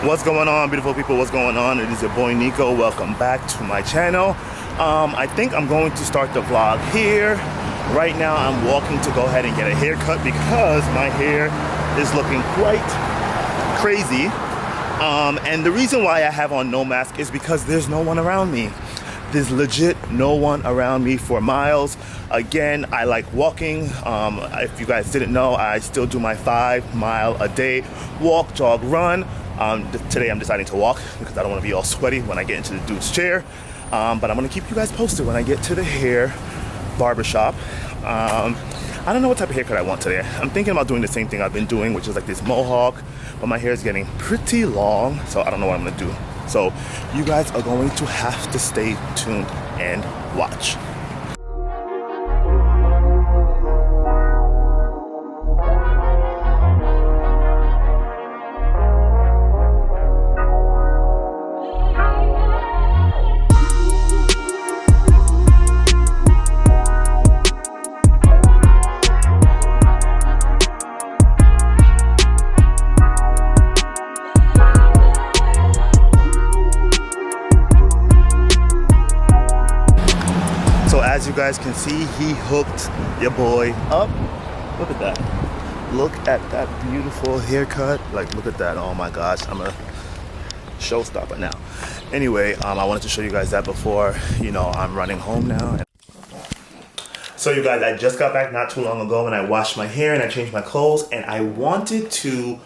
What's going on, beautiful people? What's going on? It is your boy Nico. Welcome back to my channel. I think I'm going to start the vlog here. Right now I'm walking to go ahead and get a haircut because my hair is looking quite crazy. And the reason why I have on no mask is because there's no one around me. There's legit no one around me for miles. Again, I like walking. If you guys didn't know, I still do my 5 mile a day walk, jog, run. Today I'm deciding to walk because I don't want to be all sweaty when I get into the dude's chair. But I'm going to keep you guys posted when I get to the hair barbershop. I don't know what type of haircut I want today. I'm thinking about doing the same thing I've been doing, which is like this mohawk, but my hair is getting pretty long, so I don't know what I'm going to do. So you guys are going to have to stay tuned and watch. As you guys can see, he hooked your boy up. Look at that. Look at that beautiful haircut. Like, look at that. Oh my gosh, I'm a showstopper now. Anyway, I wanted to show you guys that before, I'm running home now. So you guys, I just got back not too long ago and I washed my hair and I changed my clothes and I wanted to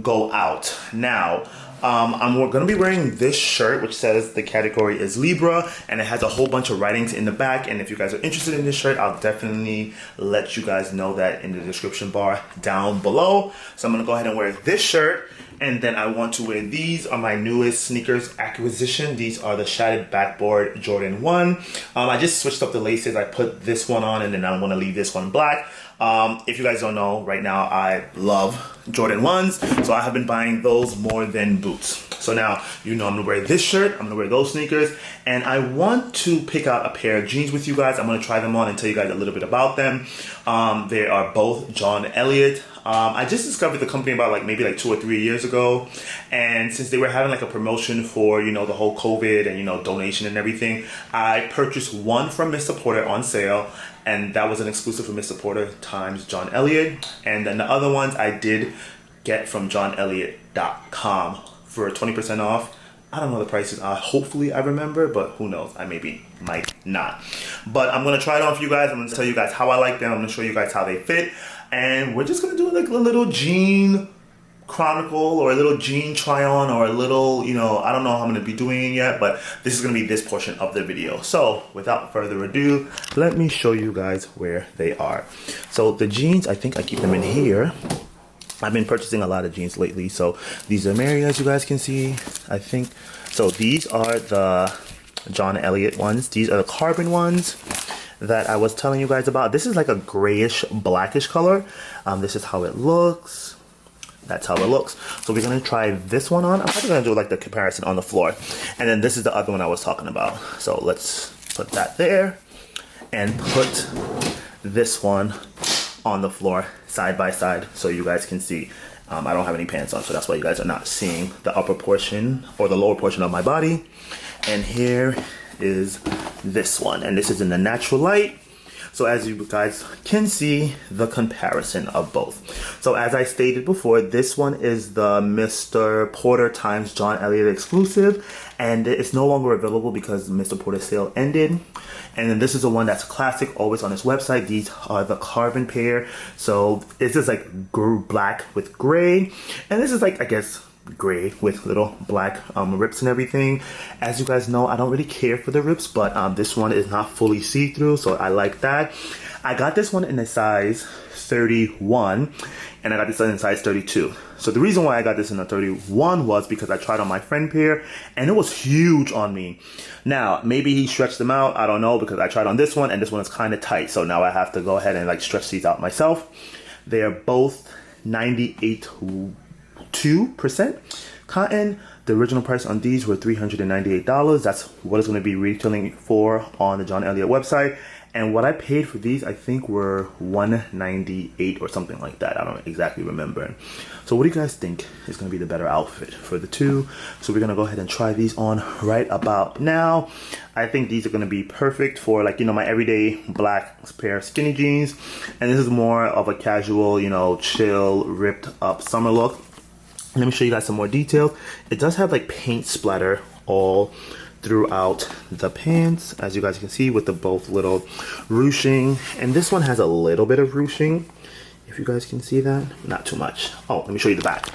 go out. Now, I'm going to be wearing this shirt, which says the category is Libra, and it has a whole bunch of writings in the back. And if you guys are interested in this shirt, I'll definitely let you guys know that in the description bar down below. So I'm going to go ahead and wear this shirt. And then I want to wear these are my newest sneakers acquisition. These are the Shattered Backboard Jordan 1. I just switched up the laces. I put this one on and then I'm going to leave this one black. If you guys don't know, right now I love Jordan 1s, so I have been buying those more than boots. So now, I'm gonna wear this shirt, I'm gonna wear those sneakers, and I want to pick out a pair of jeans with you guys. I'm gonna try them on and tell you guys a little bit about them. They are both John Elliot. I just discovered the company about maybe 2 or 3 years ago, and since they were having a promotion for the whole COVID and donation and everything, I purchased one from Mr. Porter on sale, and that was an exclusive for Mr. Porter times John Elliot, and then the other ones I did get from johnelliot.com for 20% off. I don't know the prices. Hopefully I remember, but who knows? I might not. But I'm gonna try it on for you guys. I'm gonna tell you guys how I like them. I'm gonna show you guys how they fit, and we're just gonna do a little jean chronicle or a little jean try on or a little, I don't know how I'm gonna be doing it yet, but this is gonna be this portion of the video. So without further ado, let me show you guys where they are. So the jeans, I think I keep them in here. I've been purchasing a lot of jeans lately, so these are Mary, as you guys can see, I think. So these are the John Elliot ones. These are the carbon ones that I was telling you guys about. This is like a grayish, blackish color. This is how it looks. That's how it looks. So we're gonna try this one on. I'm probably gonna do the comparison on the floor. And then this is the other one I was talking about. So let's put that there and put this one on the floor side by side so you guys can see. I don't have any pants on, so that's why you guys are not seeing the upper portion or the lower portion of my body. And here is this one, and this is in the natural light. So as you guys can see, the comparison of both. So as I stated before, this one is the Mr. Porter times John Elliot exclusive, and it's no longer available because Mr. Porter sale ended. And then this is the one that's classic, always on his website. These are the carbon pair. So this is black with gray, and this is I guess gray with little black rips and everything. As you guys know, I don't really care for the rips, but this one is not fully see-through, so I like that. I got this one in a size 31, and I got this in a size 32. So the reason why I got this in a 31 was because I tried on my friend pair, and it was huge on me. Now, maybe he stretched them out, I don't know, because I tried on this one, and this one is kind of tight, so now I have to go ahead and stretch these out myself. They are both 98.2% cotton. The original price on these were $398. That's what it's going to be retailing for on the John Elliot website. And what I paid for these, I think were $198 or something like that. I don't exactly remember. So what do you guys think is going to be the better outfit for the two? So we're going to go ahead and try these on right about now. I think these are going to be perfect for, like, you know, my everyday black pair of skinny jeans. And this is more of a casual, you know, chill, ripped up summer look. Let me show you guys some more details. It does have like paint splatter all throughout the pants, as you guys can see, with the both little ruching. And this one has a little bit of ruching, if you guys can see that. Not too much. Oh, let me show you the back.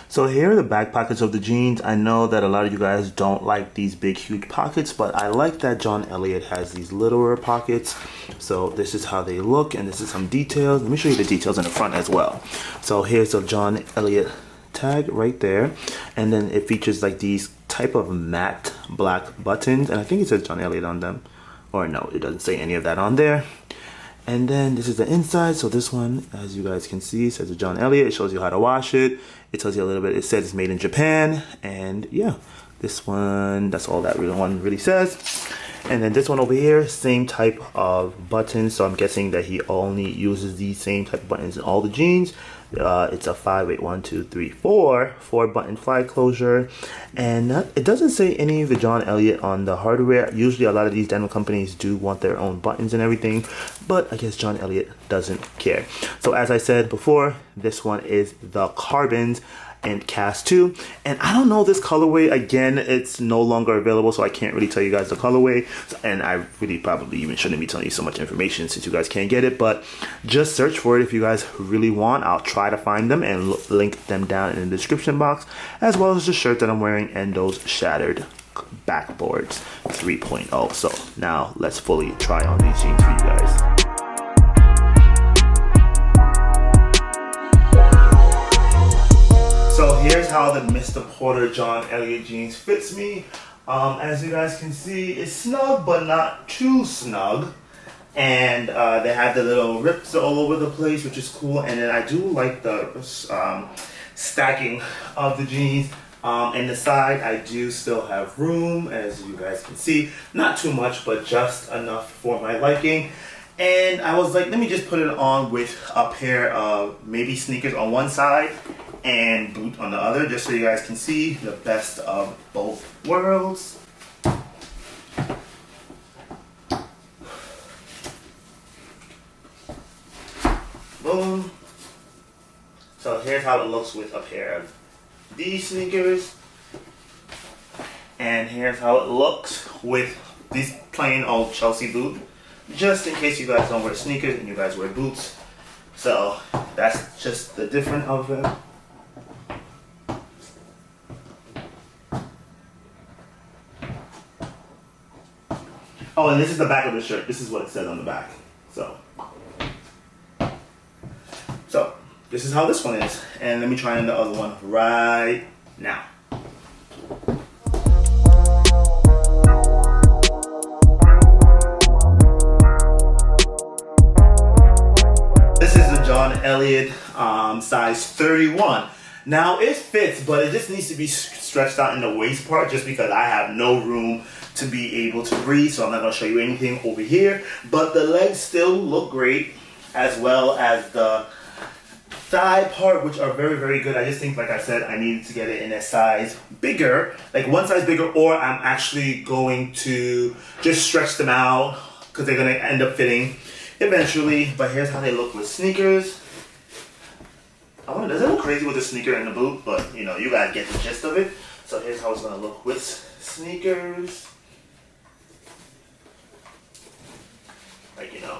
So here are the back pockets of the jeans. I know that a lot of you guys don't like these big huge pockets, but I like that John Elliot has these littler pockets. So this is how they look, and this is some details. Let me show you the details in the front as well. So here's a John Elliot tag right there, and then it features like these type of matte black buttons, and I think it says John Elliot on them, or no, it doesn't say any of that on there. And then this is the inside. So this one, as you guys can see, says John Elliot. It shows you how to wash it. It tells you a little bit. It says it's made in Japan, and yeah, this one, that's all that one really says. And then this one over here, same type of buttons. So I'm guessing that he only uses these same type of buttons in all the jeans. It's a 4 button fly closure, and it doesn't say any of the John Elliot on the hardware. Usually a lot of these denim companies do want their own buttons and everything, but I guess John Elliot doesn't care. So as I said before, this one is the Carbons and Cast 2, and I don't know this colorway. Again, it's no longer available, so I can't really tell you guys the colorway, and I really probably even shouldn't be telling you so much information since you guys can't get it, but just search for it if you guys really want. I'll try to find them and link them down in the description box, as well as the shirt that I'm wearing and those shattered backboards 3.0. So now let's fully try on these jeans for you guys. So here's how the Mr. Porter John Elliot jeans fits me. As you guys can see, it's snug but not too snug. And they have the little rips all over the place, which is cool. And then I do like the stacking of the jeans. In the side, I do still have room, as you guys can see. Not too much, but just enough for my liking. And I was like, let me just put it on with a pair of maybe sneakers on one side and boot on the other, just so you guys can see the best of both worlds. Boom. So here's how it looks with a pair of these sneakers, and here's how it looks with this plain old Chelsea boot, just in case you guys don't wear sneakers and you guys wear boots. So that's just the difference of them. Oh, and this is the back of the shirt. This is what it says on the back. So this is how this one is. And let me try on the other one right now. This is the John Elliot size 31. Now it fits, but it just needs to be stretched out in the waist part, just because I have no room to be able to breathe, so I'm not going to show you anything over here. But the legs still look great, as well as the thigh part, which are very, very good. I just think, like I said, I needed to get it in a size bigger, like one size bigger, or I'm actually going to just stretch them out because they're going to end up fitting eventually. But here's how they look with sneakers. Oh, does it look crazy with the sneaker and the boot? But you know, you guys get the gist of it. So here's how it's going to look with sneakers. Like, you know.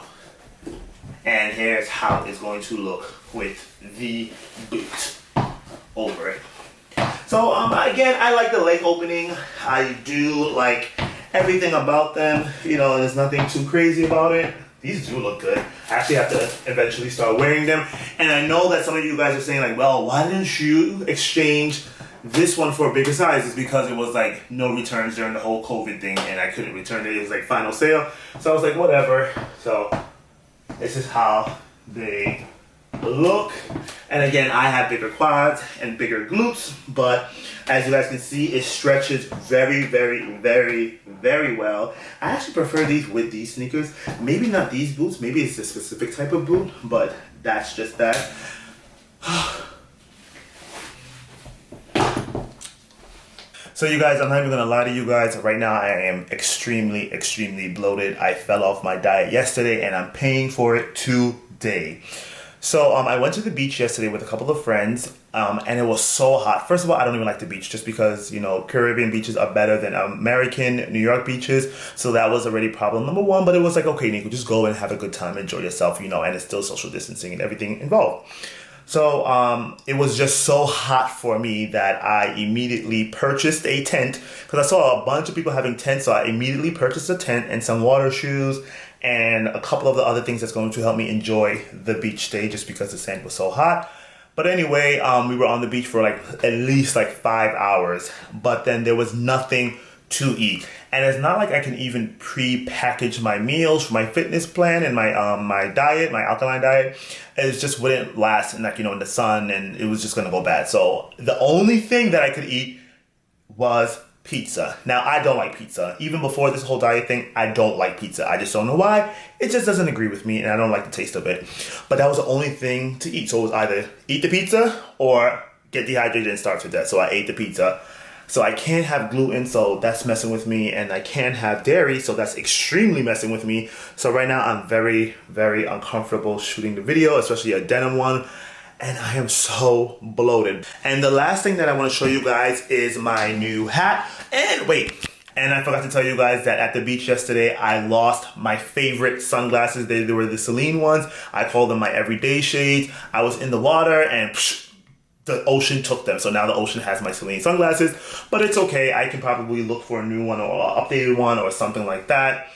And here's how it's going to look with the boot over it. So again, I like the leg opening. I do like everything about them. You know, there's nothing too crazy about it. These do look good. I actually have to eventually start wearing them. And I know that some of you guys are saying like, well, why didn't you exchange this one for a bigger size? Is because it was like no returns during the whole COVID thing and I couldn't return it. It was like final sale. So I was like, whatever. So this is how they look. And again, I have bigger quads and bigger glutes, but as you guys can see, it stretches very, very, very, very well. I actually prefer these with these sneakers. Maybe not these boots, maybe it's a specific type of boot, but that's just that. So you guys, I'm not even gonna lie to you guys. Right now, I am extremely, extremely bloated. I fell off my diet yesterday and I'm paying for it today. So I went to the beach yesterday with a couple of friends and it was so hot. First of all, I don't even like the beach just because, you know, Caribbean beaches are better than American New York beaches. So that was already problem number one, but it was like, okay, Nico, just go and have a good time, enjoy yourself, you know, and it's still social distancing and everything involved. So it was just so hot for me that I immediately purchased a tent because I saw a bunch of people having tents. So I immediately purchased a tent and some water shoes and a couple of the other things that's going to help me enjoy the beach day just because the sand was so hot. But anyway, we were on the beach for like at least like 5 hours, but then there was nothing to eat. And it's not like I can even pre-package my meals for my fitness plan and my diet, my alkaline diet. It just wouldn't last in, like, you know, in the sun, and it was just gonna go bad. So the only thing that I could eat was pizza. Now, I don't like pizza. Even before this whole diet thing, I don't like pizza. I just don't know why. It just doesn't agree with me, and I don't like the taste of it. But that was the only thing to eat. So it was either eat the pizza or get dehydrated and starve to death. So I ate the pizza. So I can't have gluten, so that's messing with me, and I can't have dairy, so that's extremely messing with me. So right now I'm very, very uncomfortable shooting the video, especially a denim one, and I am so bloated. And the last thing that I want to show you guys is my new hat. And wait, and I forgot to tell you guys that at the beach yesterday, I lost my favorite sunglasses. They were the Celine ones. I call them my everyday shades. I was in the water and the ocean took them. So now the ocean has my Celine sunglasses, but it's okay. I can probably look for a new one or an updated one or something like that.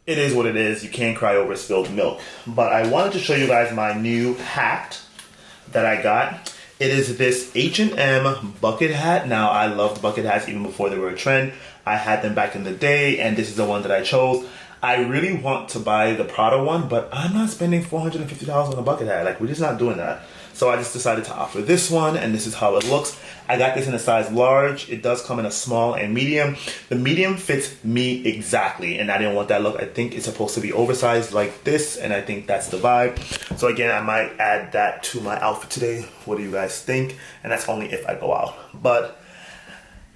It is what it is. You can't cry over spilled milk. But I wanted to show you guys my new hat that I got. It is this H&M bucket hat. Now, I loved bucket hats even before they were a trend. I had them back in the day, and this is the one that I chose. I really want to buy the Prada one, but I'm not spending $450 on a bucket hat. Like, we're just not doing that. So I just decided to opt for this one, and this is how it looks. I got this in a size large. It does come in a small and medium. The medium fits me exactly, and I didn't want that look. I think it's supposed to be oversized like this, and I think that's the vibe. So again, I might add that to my outfit today. What do you guys think? And that's only if I go out. But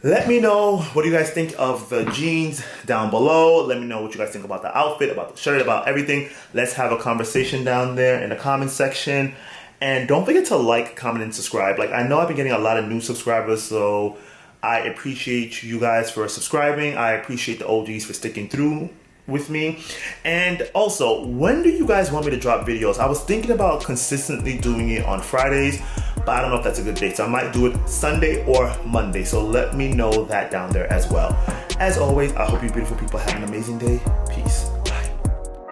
let me know what do you guys think of the jeans down below. Let me know what you guys think about the outfit, about the shirt, about everything. Let's have a conversation down there in the comment section. And don't forget to like, comment, and subscribe. Like, I know I've been getting a lot of new subscribers, so I appreciate you guys for subscribing. I appreciate the OGs for sticking through with me. And also, when do you guys want me to drop videos? I was thinking about consistently doing it on Fridays, but I don't know if that's a good day. So I might do it Sunday or Monday. So let me know that down there as well. As always, I hope you beautiful people have an amazing day. Peace.